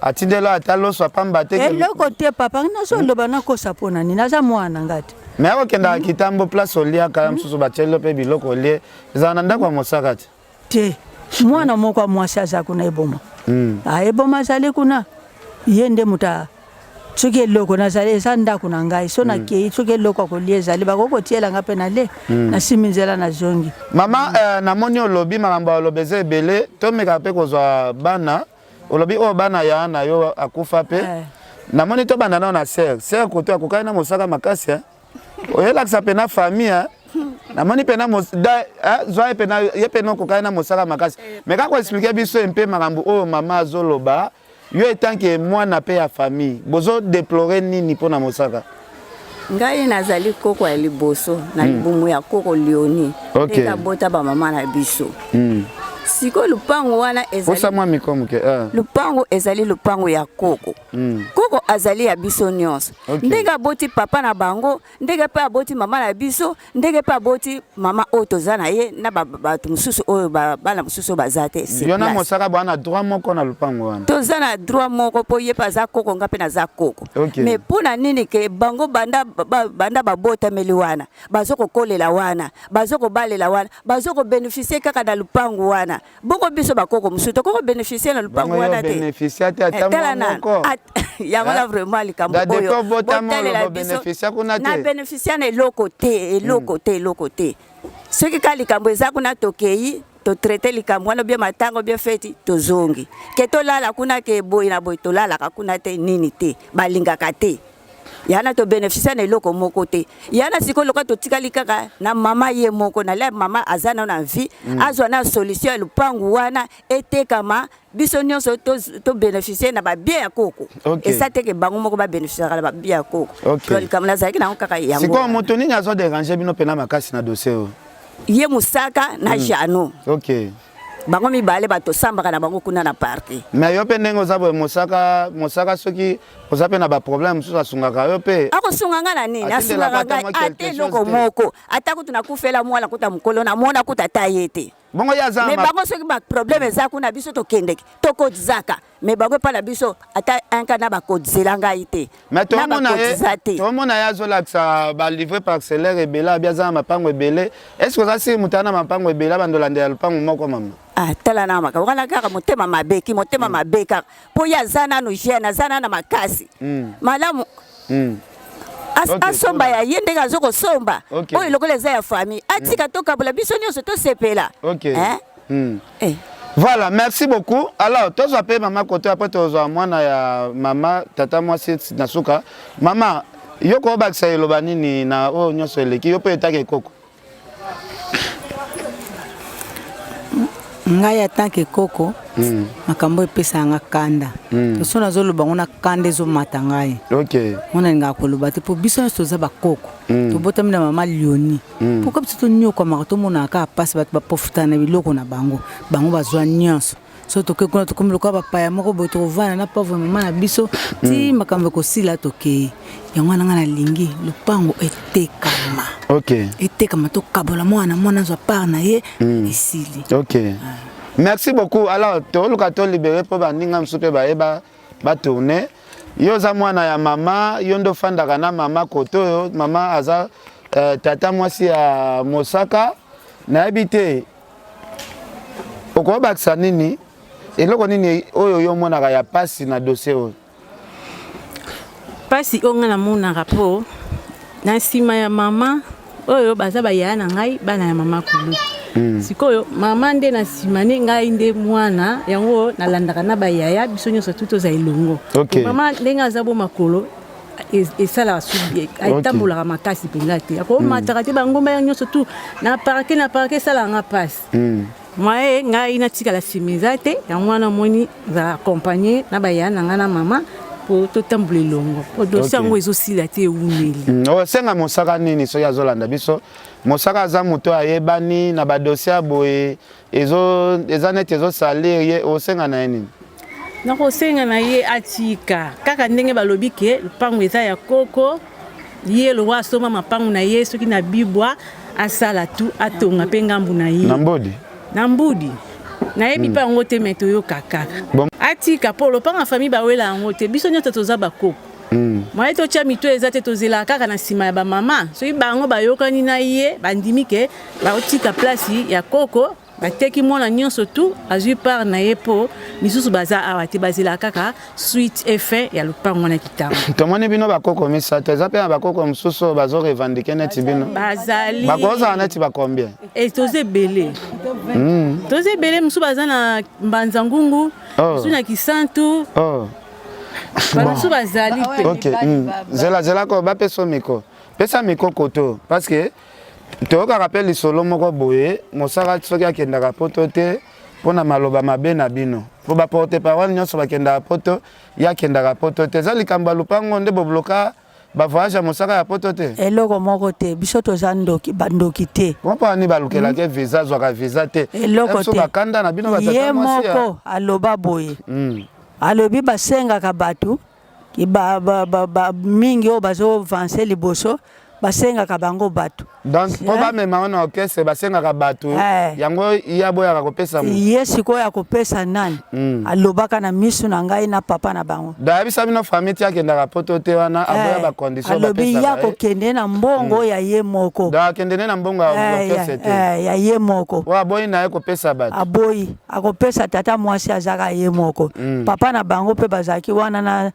atindelo atalo so pamba te eloko te papa nazo loba na kosa pona ni naza mwana ngati mais okenda kitambo place olia kala msusu bachelo pe biloko lie zana ndako mosaka te mwana moko mwasi aza kuna eboma eboma zali kuna yende muta tsuke loko nazali eza ndako na ngai so na kei tsuke loko kolia ezali bakoko tiela ngape na le na siminzela na zongi mama na moni olobi makambo olobeze ebele tomeka pe kozwa bana olobi o bana ya na yo akufa pe na moni to bana na ser koto akokai na mosaka makasi oyela ksa pe na famille na moni pe na zwa pe na ye pe no kokai na mosaka makasi mais ka ko expliquer biso un peu makambo o mama azoloba yo etant que mwana pe ya famille bozo déplorer nini pona mosaka ngai nazali koko ya liboso na libumu ya koko Lioni eka bota ba mama na biso siko lupango wana ezali osamwa mikomuke lupango ezali lupango ya koko koko azali ya biso nyonso ndenge aboti papa na bango ndenge pe aboti mama na biso ndenge pe aboti mama oyo toza na ye na bato mosusu oyo bana mosusu baza te yo na mosaka bwana droit moko na lupango wana toza na droit moko po ye pe aza koko nga pe naza koko mais mpona nini ke bango banda babotameli wana bazokokolela wana bazokobalela wana bazokobeneficie kaka na lupango wana boko biso bakoko musuto koko bénéficier na lupango wana te bénéficier te atamoko yango la vraiment likambo oyo botalela biso na bénéficier na eloko te soki ka likambo eza kuna tokei to traiter likambo wana bien matango bien feti tozongi ke tolala kuna ke boyi na boyi tolalaka kuna te nini te balingaka te yana to bénéficier na eloko moko te yana siko loka to tikali kaka na mama ye moko na le mama azana na vie azwa na solution lupangu wana etekama biso nyonso to bénéficier na ba bien ya koko et ça te ke bango moko ba bénéficier na ba bien ya koko to likamna zaki na kaka yango siko moto nini azo déranger bino pena makasi na dossier ye musaka na jano bango mibale bato sambaka na bango kuna na parti mais yo pe ndenge oza mosaka soki oza pe na ba problème mosusu asungaka yo pe akosunganga na nini asungaka ngai ate loko moko ata kutu nakufela mwana kuta mokolo na mona kuta ta ye te bongo ya za mais bango soki ba problème eza kuna biso tokendeki tokozaka mais bango pa na biso ata anka na bakozela ngai te mais tomona ya zolakisa ba livrer parcellaire ebele biaza mapango ebele est-ce que oza si mutana mapango ebele bandolanda ya lupango moko mama tala na maka wana kaka motema mabeka po ya zana no jeune zana na makasi malamu asomba ya ye ndenge azokosomba oyo lokola eza ya famille atika tokabula biso nyonso tosepela Voilà, merci beaucoup. Alors, tous appelez maman côté après tous mwana ya mama tata mwasi nasuka. Mama, yoko bakisa elobani ni na o nyonso eleki yo pe etake koko. Ngai atanke koko makambo epesa nga kanda so nazoloba ngona kanda ezomata ngai ngona ninga koloba te po biso nyonso toza bakoko tobotami na mama Lioni pourquoi biso tonyokwamaka tomonaka apasi bato bapofutana na biloko na bango bazwa nyonso so toke kuna tokomi lokola bapaya moko boye tokovana na pauvre mama na biso ti makambo ekosila tokei yango wana nga nalingi lupango etekama etekama tokabola mwana azwa part na ye esili merci beaucoup. Alors toluka to libéré po baninga msupe ba tourner yo za mwana ya mama yo ndo fandaka na mama koto yo mama aza tata mwasi ya mosaka na habité okobakisa nini eloko nini oyo yo monaka ya pasi na dossier oyo pasi onga na monaka po na nsima ya mama oyo baza baya na ngai bana ya mama kulu sikoyo mama nde na nsima ne ngai nde mwana yango nalandaka na bayaya biso nyonso tuto za elongo mama ndenge aza bo makolo esalaka subi atambolaka makasi mpenza te akomataka te bangomba ya nyonso tu na parke esalaka mpasi mwaye ngai natikala nsima eza te yango wana moni za accompagne na bayaya na ngai na mama po totambola elongo po dosi yango ezosila te ewumeli osenga mosaka nini soki azolanda biso mosaka aza moto ayebani na badosi ya boye eza neti ezosalir ye osenga na ye nini nakosenga na ye atika kaka ndenge balobi ke lupango eza ya koko ye lowa asomba mapango na ye soki na bibwa asala tu atonga mpe ngambu na ye na mbudi nayebi mpe yango te meto yo kaka atika po lopanga famille bawela yango te biso nyonso toza bakoko mwaye totya mito eza te tozela kaka na nsima ya bamama soki bango bayokani na ye bandimi ke baotika place ya koko bateki mwana nyonso tu azwi part na ye po misusu baza awa te bazela kaka suite effet ya lupango wana kitango tomoni bino bakoko misato eza mpe na bakoko mosusu bazorevandike neti bino bazali bakozala neti bacombien toza ebele toza ebele mosusu baza na mbanza ngungu mosusu na kisantu banosusu bazali mpe zelako bapesa miko pesa miko koto parce que toyokaka mpe lisolo moko boye mosaka soki akendaka poto te mpona maloba mabe na bino po baporte parole nyonso bakendaka poto ye akendaka poto te eza likambo ya lupango nde bobloka bavoyage ya mosaka ya poto te eloko moko te biso toza bandoki te mponi balukelaki visa azwaka visa te eloko te bakanda na bino ye moko aloba boye alobi basengaka bato mingi oyo bazovanse liboso basengaka bango bato donc po bamema wana orchestre basengaka bato yango ye aboyaka kopesa ye sikoyo akopesa nani alobaka na misu na ngai na papa na bango dayebisa bino famille ti akendaka poto te wana aboya bacondition alobi ye akokende na mbongo ya ye moko akende na mbongo ya orchestre te ya ye moko oyo aboyi na ye kopesa bato aboyi akopesa tata mwasi azaka ye moko papa na bango mpe bazalaki wana na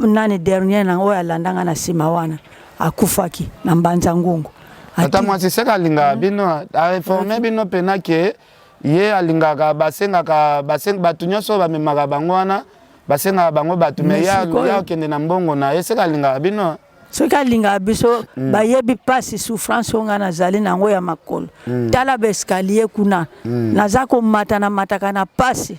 nani dernier na oyo alandanga na nsima wana akufaki na mbanza ngungu tata mwasi seka alingaka bino areforme bino pena ke ye alingaka basengaka bato nyonso bamemaka bango wana basengaka bango bato me ya okende na mbongo na ye seka alingaka bino soki alingaka biso bayebi pasi souffrance oyo ngai nazali nango ya makolo tala baeskalier kuna naza komata na mataka na pasi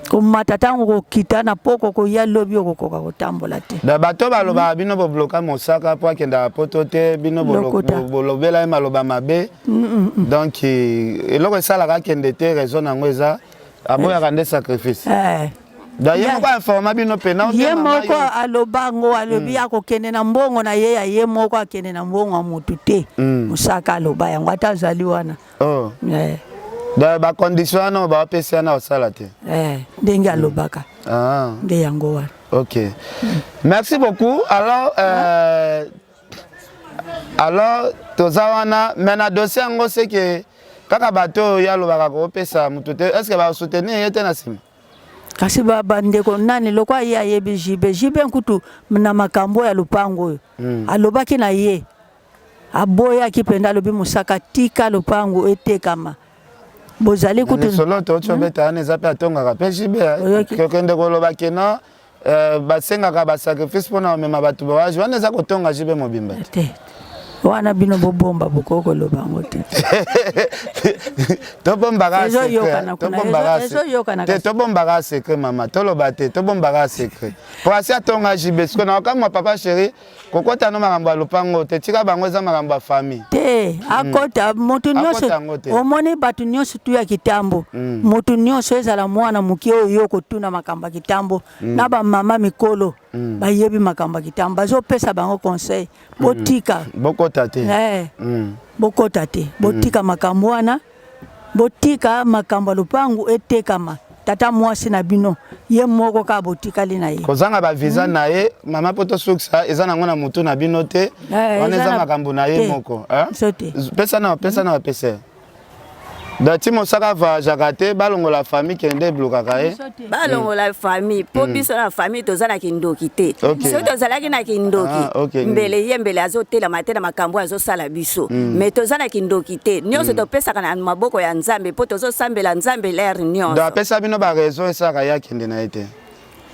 komata ntango kokita na poko koya lobi okokoka kotambola te bato balobaka bino bobloka mosaka mpo akendaka poto te bino bolobela ye maloba mabe donc eloko esalaka akende te raison nango eza aboyaka nde sacrifice ye moko informa bino pena ye moko alobango alobi akokende na mbongo na ye ya ye moko akende na mbongo ya motu te mosaka aloba yango ata azali wana bacondition wana bapesi wana osala te ndenge alobaka nde yango wana ok merci beaucoup alors toza wana mais na dossier yango seke kaka bato oyo alobaka kopesa motu te est ce que basoutenir ye te na nsima kasi bandeko nani lokwa ye ayebi jibe nkutu na makambo ya lupango oyo alobaki na ye aboyaki mpenza alobi mosaka tika lupango etekama bozali kutu solo to chobeta ane zape atongaka pe jibe kokende koloba keno basengaka basacrifice mpona omema bato bawaji wana eza kotonga jibe mobimba te wana bino bobomba bokokoloba yango te tobombaka secret mama toloba te tobombaka secret po asi atonga jibe siko na okamwa papa chéri kokota no makambo ya lupango te tika bango eza makambo ya famille te akota motu nyonso omoni bato nyonso tu ya kitambo motu nyonso ezala mwana mokie oyo kotuna makambo ya kitambo na bamama mikolo bayebi makambo ya kitambo bazopesa bango conseil botika bokota te bokota te botika makambo wana botika makambo ya lupango etekama tata mwasi na bino ye moko ka botikali na ye kozanga bavisa na ye mama poto suksa eza nango na mutu na bino te wana eza makambo na ye moko sote pesa na bapesa Dati mosaka va jakate balongo la famille kende blokaka e. Balongo la famille po biso la famille tozana kindoki te. So tozalaki na kindoki. Mbele yembele azotela matela makambo azosala biso. Mais tozana kindoki te. Nyonso topesaka na maboko ya Nzambe po tozosambela Nzambe l'air nyonso. Da pesa bino ba raison esaka ya kende na ete.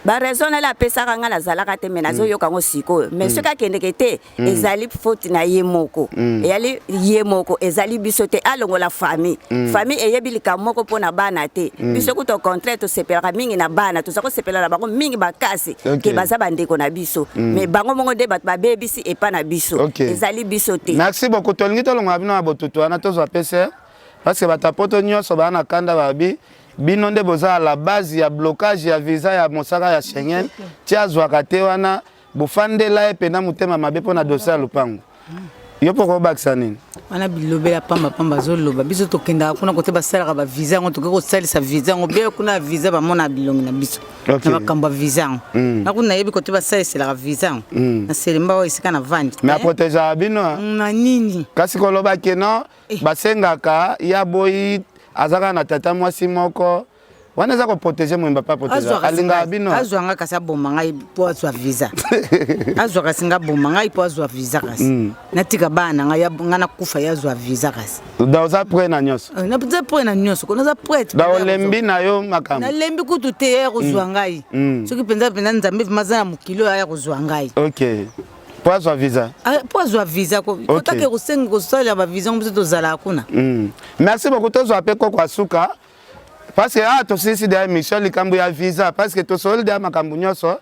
Ba raison la pesaka nga nazalaka te mais nazoyoka ngo sikoyo. Mais soka kendeke te ezali faute na ye moko. Eyali ye moko ezali biso te alongo la famille. Famille eyebilika moko pona bana te. Biso ko to contraire to sepelaka mingi na bana to sako sepela na bango mingi bakasi ke baza bandeko na biso. Mais bango mongo de bat ba bebisi e pa na biso. Ezali biso te. Merci beaucoup tolingi to longa bino abotutu ana to zo pesa parce que batapoto nyonso bana kanda babi. Bino nde boza à la base ya blocage ya visa ya mosaka ya Schengen tia zwaka te wana bofandela epena mutema mabe pona dossier ya lupango yo poko bakisa nini wana bilobela pamba zoloba biso tokenda kuna kote basalaka ba visa ngo tokeko salisa visa ngo be kuna visa ba mona bilongi na biso na makamba visa na kuna yebi kote basalisela visa na selemba wa isika na vandi mais protéger bino na nini kasi koloba keno basengaka ya boyi azaka na tata mwasi moko wana za ko protéger mwimba pa protéger alinga bino azwanga kasa bomba ngai po azwa visa azwa kasinga bomba ngai po azwa visa kasi natika bana ngai ngana kufa yazwa visa kasi da oza prêt na nyonso na za prêt na nyonso ko za prêt da olembi na yo makambo na lembi kutu te ya kuzwa ngai soki penza Nzambe mazana mukilo ya kuzwa ngai OK Poazwa visa. Poazwa visa ko kotake kusenga kusala ba visa mbizo zala kuna. Merci beaucoup tozwa pe ko kwa suka. Parce que to sisi de mission likambo ya visa parce que to solde ya makambo nyonso.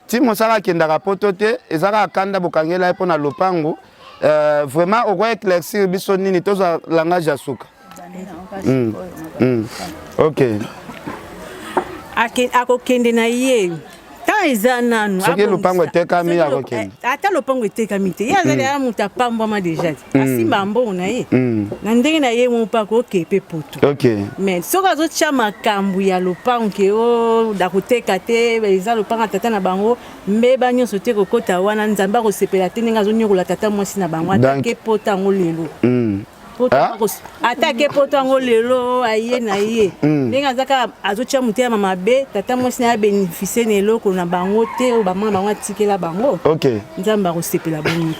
Ti mosala kendaka poto te ezaka kanda bokangela epo na lopango. Vraiment au quoi éclaircir biso nini tozwa langage ya suka. OK. Akokende na ye. Nanu soki lupango etekami ya kokende ata lupango etekami te ye azali ya moto apambwama deja asimba mbongo na ye na ndenge na ye mopako okepe poto mais soki azotya makambo ya lupango ke o da koteka te eza lupango tata na bango mbeba nyonso te kokota wana Nzambe akosepela te ndenge azonyokola tata mwasi na bango atake poto yango lelo atake poto yango lelo aye na ye ndenge azaka azotya moto ya mabe tata mwasi na ya bénéficie na eloko na bango te o bamwana bango atikela bango Nzambe akosepela bango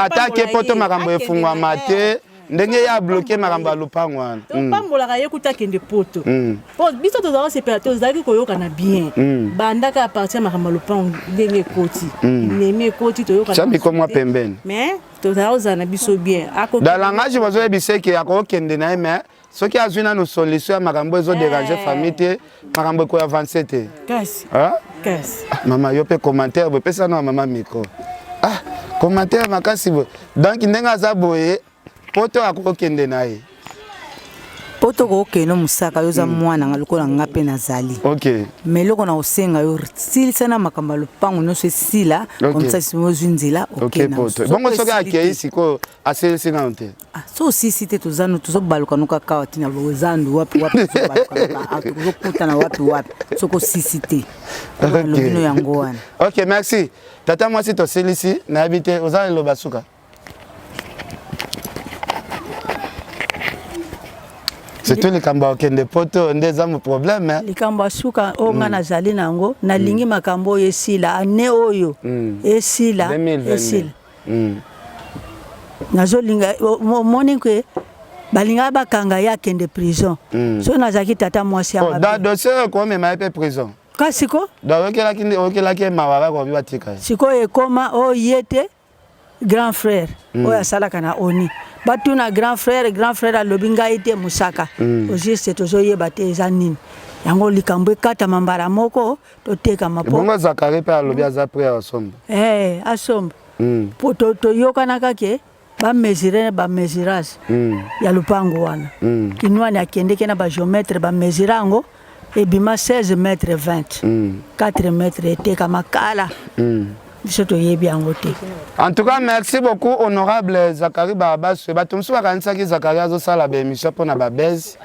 atake poto makambo efungwama te ndenge ya bloqué makambo ya lupango wana pambolaka ye kuta kende poto biso tozala sepela te ozalaki koyoka na bien bandaka a partir ya makambo ya lupango ndenge ekoti nemi ekoti toyoka mikomwa pembeni mais tozala ozala na biso bien dans langage bazoyebisa eke akokende na ye mais soki azwi nano solution ya makambo ezoderange famille te makambo ekoavance te kasi mama yo mpe commentaire bopesa na mama micro commentaire makasi boye donc ndenge aza boye poto akokende na ye poto kokende musaka yoza mwana nga lokola nga pe nazali mais loko na osenga yo silisa na makambo lupango nyonso esila comme ça si ozwi nzela poto bongo soki akei siko aselisi na te so sisi te tozano tozobaluka no kaka tina lozandu wapi tozokuta na wapi soko sisi te lobino yango wana OK merci tata mwasi toselisi na habite ozali loba suka c'est tout likambo okende poto ndeza mo problème likambo suka onga nazali nango nalingi makambo esila ane oyo esila nazolinga moni ke balinga bakanga ya kende prison so nazaki tata mwasi ya da dossier ko me ma pe prison kasiko da okelaki mawara ko biwatika siko ekoma o yete grand frère oya salaka na oni batuna grand frère alobi ngai te musaka aussi tozoyeba te eza nini yango likambo ekata mambara moko toteka mapo bongo Zakari pe alobi aza prêt asomba asomba po toyokanaka ke bamesurage ya lupango wana kinwani akendeke na bagéomètre bamesure yango ebima 16 mètres 20 4 mètres eteka makala en tout cas merci beaucoup honorable Zakari Barabas batumsu bakanisaki Zakari azosala ba émission pona ba base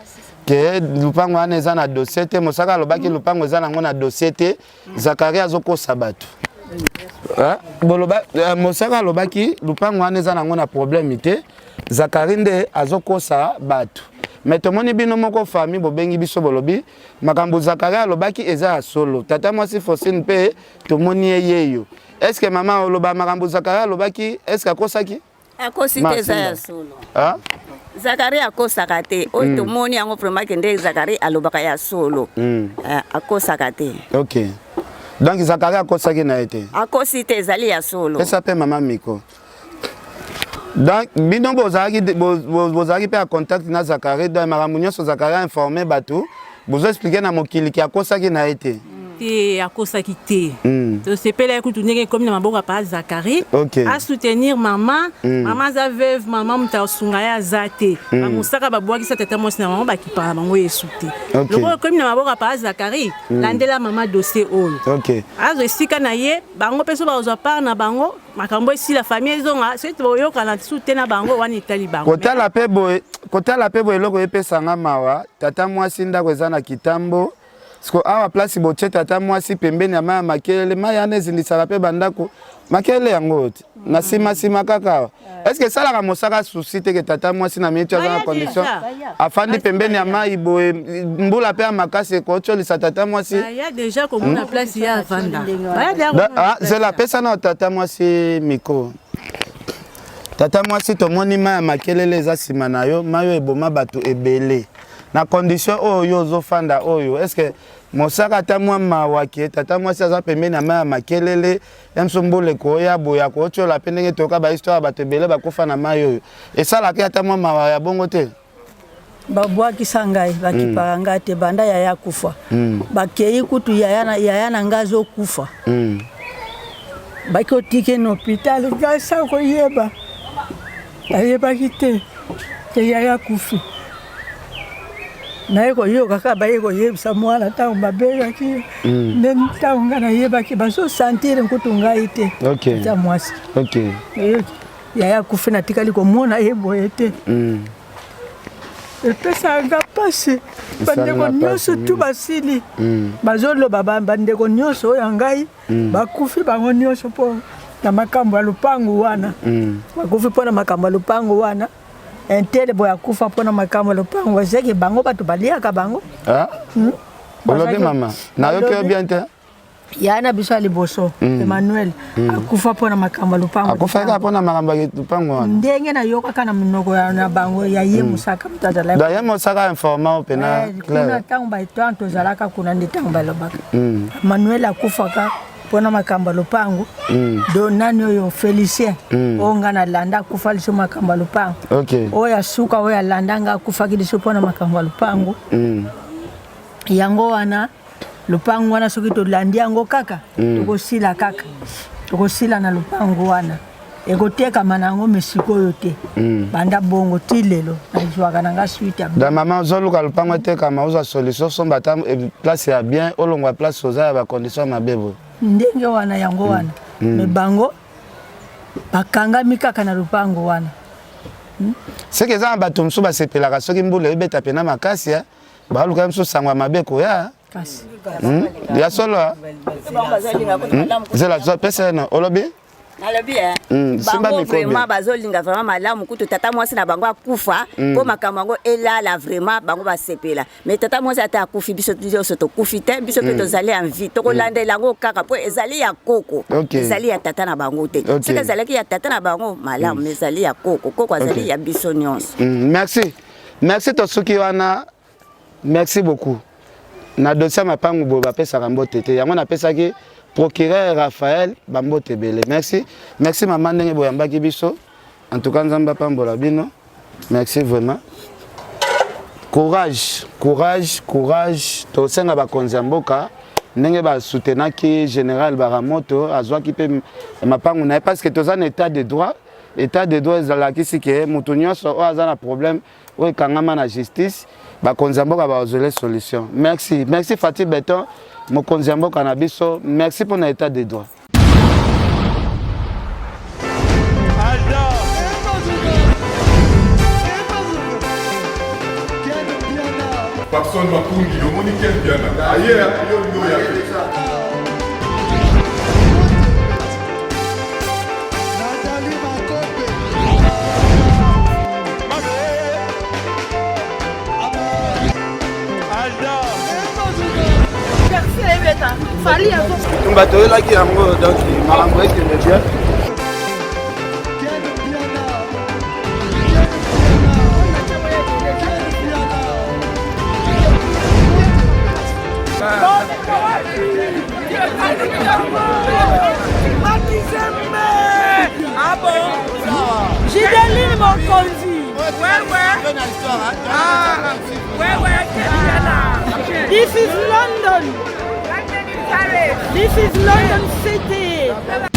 ke lupango wana eza na dossier te mosaka alobaki lupango eza nango na dossier te Zakari azokosa bato boloba mosaka alobaki lupango wana eza nango na problème te Zakari nde azokosa bato mais tomoni bino moko famille bobengi biso bolobi makambo Zakaria lobaki eza solo tata mwasi Fosine pe tomoni yeyo est-ce que maman oloba makambo Zakaria lobaki est-ce que akosaki akosite za solo ah Zakaria akosaka te oyo tomoni yango vraiment que nde Zakaria alobaka ya solo akosaka te. OK donc Zakaria akosaki na été akosite ezali ya solo pesa pe maman miko. Donc, bino bozaki pe à contact na Zakaria dans makambo nyonso Zakaria informé bato bozo expliquer na mokili ki akosaki na été te akosaki te to sepela ekutu ndenge comme na maboko pa Zakaria à soutenir maman maman za veuve maman mutasunga ya zate ba musaka babwaki sa tata mwasi na maman bakipana bango yesuti loko comme na maboko pa Zakaria landela maman dossier all azo esika na ye bango peso bazwa par na bango makambo si la famille zonga c'est boyoka na soutenir bango wani tali bango kota la pebo eloko epesanga mawa tata mwasi ndako eza na kitambo siko awa place boche tata mwasi pembeni ya maya makele maya nezindisaka pe bandako makele yango na sima kaka est-ce que ça la mosaka souci te que tata mwasi na mitu ya condition afandi pembeni ya mai boye mbula pe makase ko cholisa tata mwasi ya déjà comme na place ya vanda c'est la pesa na tata mwasi miko tata mwasi tomoni maya makele leza sima na yo mayo eboma bato ebele na condition oyo zofanda oyo est-ce que mosaka tamwa mawaki tata mwasi aza pembeni na maya makelele emsombole ko ya boya ko chola pendenge toka ba histoire batebele bakufa na mayo esala ke tamwa mawa ya bongo te babwaki sangai bakipanga te banda ya kufa bakei kutu ya na ngazo kufa bako tike no hospital gasa ko yeba ayeba kite ke ya kufi na eko yo kaka ba eko yebisa mwana tango babega ki nen tango ngana yeba ki baso sentir nkutunga ite ta mwasi ya kufina tikali ko mona yebo ete pesa nga pasi bandeko nyonso tu basili bazoloba bandeko nyonso oyo ngai bakufi bango nyonso mpo na makambo ya lupangu wana bakufi mpo na makambo ya lupangu wana entele boya kufa pona makambo lopango zeke bango bato baliaka bango olobi mama na yo ke bien te yana biso aliboso Emmanuel akufa pona makambo lopango akufa pona makambo lopango ndenge na yoka kana minoko ya na bango ya ye musaka mtata la da ye musaka informa pena clair kuna tango ba itanto zalaka kuna nditango balobaka Emmanuel akufa ka pona makambo lopango do nani oyo Felicien onga na landa kufa liso makambo lopango oya suka oya landa nga kufa liso pona makambo lopango yango wana lopango wana soki to landi yango kaka tokosila kaka tokosila na lopango wana ekoteka manango mesiko yote banda bongo tilelo na jwaka nanga suite da mama zoluka lopango teka mauza solution somba ta place ya bien olongwa place oza ya ba condition mabebo ndenge wana yango wana me bango bakanga mikaka na lupango wana seke za bato msu basepelaka soki mbula ebeta pena makasi ya baluka msu sangwa mabeko ya kasi ya solo zela zo pesa no olobi nalobi bango vraiment bazolinga vraiment malamu kutu tata mwasi na bango akufa po makambo yango elala vraiment bango basepela mais tata mwasi ata akufi biso nyonso tokufi te biso mpe tozali en vie tokolandela yango kaka po ezali ya koko ezali ya tata na bango te soki ezalaki ya tata na bango malamu mais ezali ya koko azali ya biso nyonso merci tosuki wana merci beaucoup na dossier mapangu bo bapesaka mbote te yango napesaki procureur Raphaël Bambote Bele. Merci maman ndenge boyambaki biso. En tout cas nzamba pambola bino. Merci vraiment. Courage. To senga ba konzamboka ndenge ba soutenaki général Baramoto azwaki pe mapangu na parce que toza na état de droit ezalaki sike mutu nyonso oyo aza na problème oyo ekangama na justice bakonzi ya mboka bazwele solution. Merci Fatih Beton mokonzi ya mboka na biso. Merci pour na état de droit. Papson Makungi, le monde qui est bien. Ailleurs, il y a bato oyelaki yango donc makambo ekende bien. Ah bon? Gideline Mokonzi. This is London. This is London City.